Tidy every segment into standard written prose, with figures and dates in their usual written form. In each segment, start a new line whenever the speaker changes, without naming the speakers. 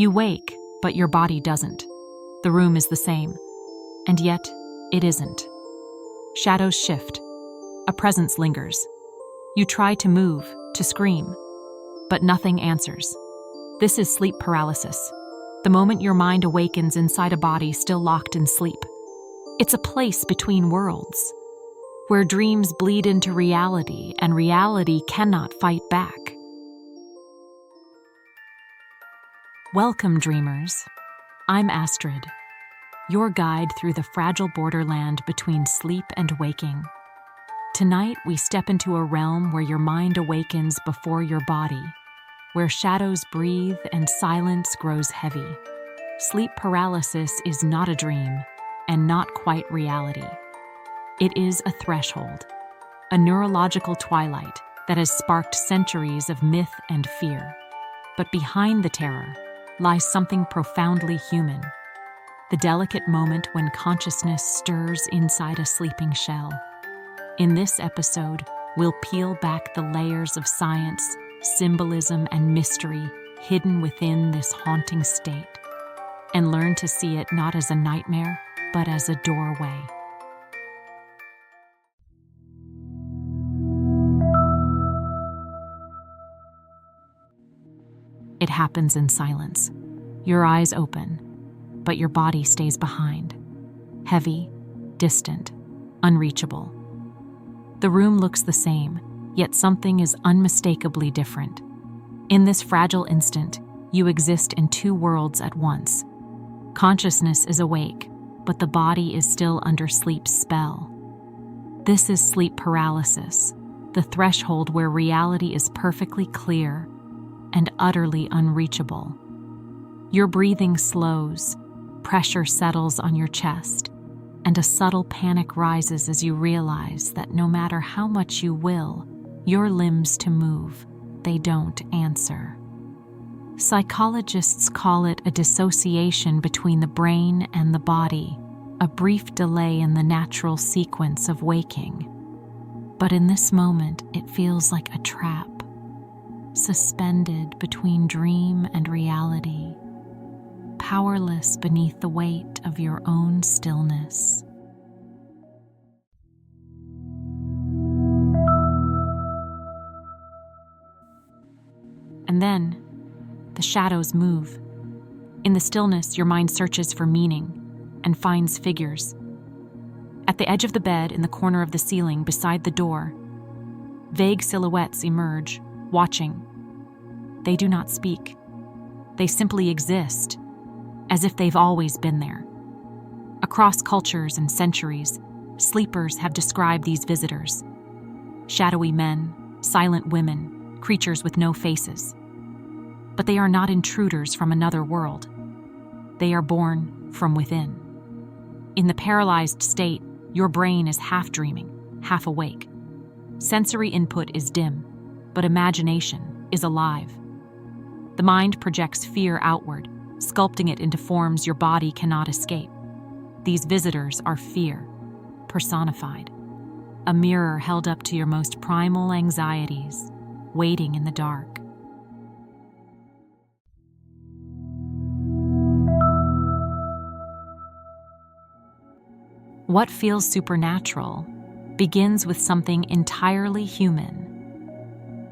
You wake, but your body doesn't. The room is the same, and yet it isn't. Shadows shift. A presence lingers. You try to move, to scream, but nothing answers. This is sleep paralysis. The moment your mind awakens inside a body still locked in sleep. It's a place between worlds, where dreams bleed into reality and reality cannot fight back. Welcome, dreamers. I'm Astrid, your guide through the fragile borderland between sleep and waking. Tonight, we step into a realm where your mind awakens before your body, where shadows breathe and silence grows heavy. Sleep paralysis is not a dream, and not quite reality. It is a threshold, a neurological twilight that has sparked centuries of myth and fear. But behind the terror lies something profoundly human, the delicate moment when consciousness stirs inside a sleeping shell. In this episode, we'll peel back the layers of science, symbolism, and mystery hidden within this haunting state, and learn to see it not as a nightmare, but as a doorway. It happens in silence. Your eyes open, but your body stays behind. Heavy, distant, unreachable. The room looks the same, yet something is unmistakably different. In this fragile instant, you exist in two worlds at once. Consciousness is awake, but the body is still under sleep's spell. This is sleep paralysis, the threshold where reality is perfectly clear and utterly unreachable. Your breathing slows, pressure settles on your chest, and a subtle panic rises as you realize that no matter how much you will your limbs to move, they don't answer. Psychologists call it a dissociation between the brain and the body, a brief delay in the natural sequence of waking. But in this moment, it feels like a trap, suspended between dream and reality, powerless beneath the weight of your own stillness. And then, the shadows move. In the stillness, your mind searches for meaning and finds figures. At the edge of the bed, in the corner of the ceiling, beside the door, vague silhouettes emerge, watching. They do not speak. They simply exist, as if they've always been there. Across cultures and centuries, sleepers have described these visitors: shadowy men, silent women, creatures with no faces. But they are not intruders from another world. They are born from within. In the paralyzed state, your brain is half dreaming, half awake. Sensory input is dim, but imagination is alive. The mind projects fear outward, sculpting it into forms your body cannot escape. These visitors are fear, personified. A mirror held up to your most primal anxieties, waiting in the dark. What feels supernatural begins with something entirely human.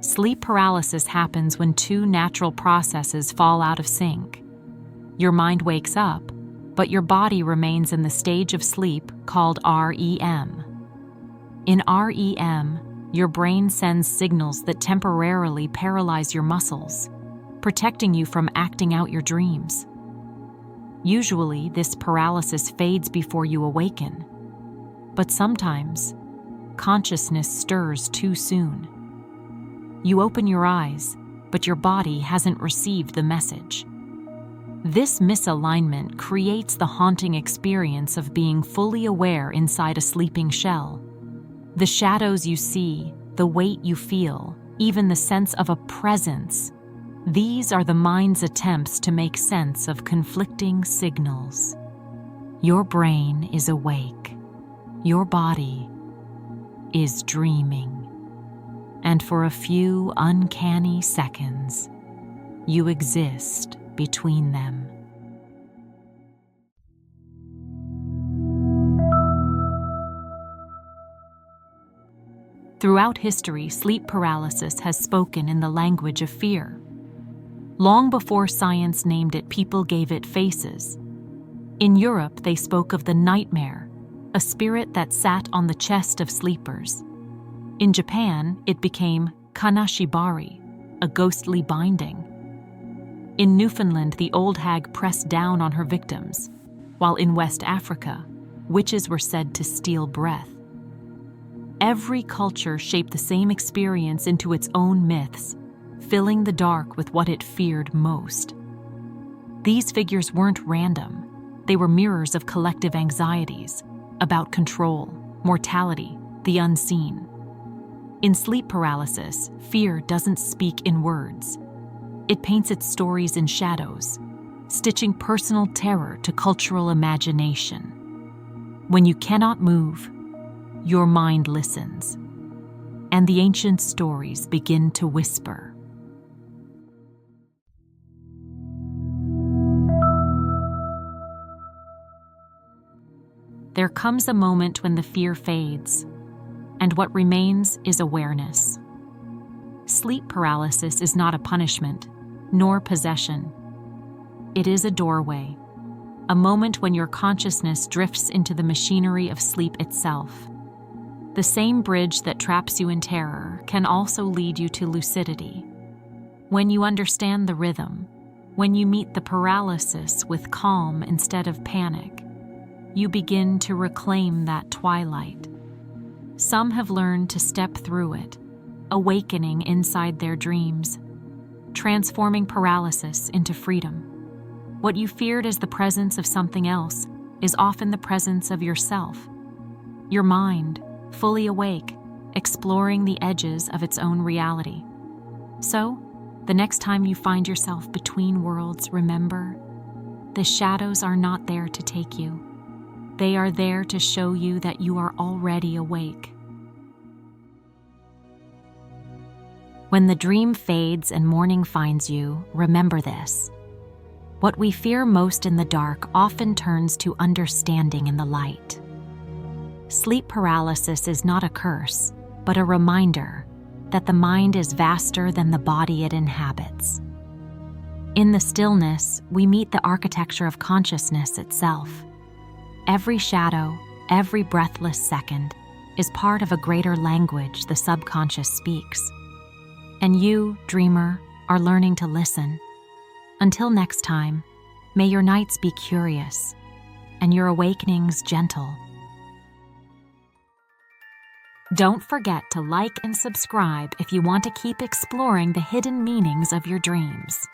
Sleep paralysis happens when two natural processes fall out of sync. Your mind wakes up, but your body remains in the stage of sleep called REM. In REM, your brain sends signals that temporarily paralyze your muscles, protecting you from acting out your dreams. Usually, this paralysis fades before you awaken. But sometimes, consciousness stirs too soon. You open your eyes, but your body hasn't received the message. This misalignment creates the haunting experience of being fully aware inside a sleeping shell. The shadows you see, the weight you feel, even the sense of a presence, these are the mind's attempts to make sense of conflicting signals. Your brain is awake. Your body is dreaming. And for a few uncanny seconds, you exist between them. Throughout history, sleep paralysis has spoken in the language of fear. Long before science named it, people gave it faces. In Europe, they spoke of the nightmare, a spirit that sat on the chest of sleepers. In Japan, it became kanashibari, a ghostly binding. In Newfoundland, the old hag pressed down on her victims, while in West Africa, witches were said to steal breath. Every culture shaped the same experience into its own myths, filling the dark with what it feared most. These figures weren't random. They were mirrors of collective anxieties about control, mortality, the unseen. In sleep paralysis, fear doesn't speak in words. It paints its stories in shadows, stitching personal terror to cultural imagination. When you cannot move, your mind listens, and the ancient stories begin to whisper. There comes a moment when the fear fades, and what remains is awareness. Sleep paralysis is not a punishment, nor possession. It is a doorway, a moment when your consciousness drifts into the machinery of sleep itself. The same bridge that traps you in terror can also lead you to lucidity. When you understand the rhythm, when you meet the paralysis with calm instead of panic, you begin to reclaim that twilight. Some have learned to step through it, awakening inside their dreams, transforming paralysis into freedom. What you feared as the presence of something else is often the presence of yourself, your mind, fully awake, exploring the edges of its own reality. So, the next time you find yourself between worlds, remember, the shadows are not there to take you. They are there to show you that you are already awake. When the dream fades and morning finds you, remember this. What we fear most in the dark often turns to understanding in the light. Sleep paralysis is not a curse, but a reminder that the mind is vaster than the body it inhabits. In the stillness, we meet the architecture of consciousness itself. Every shadow, every breathless second, is part of a greater language the subconscious speaks. And you, dreamer, are learning to listen. Until next time, may your nights be curious and your awakenings gentle. Don't forget to like and subscribe if you want to keep exploring the hidden meanings of your dreams.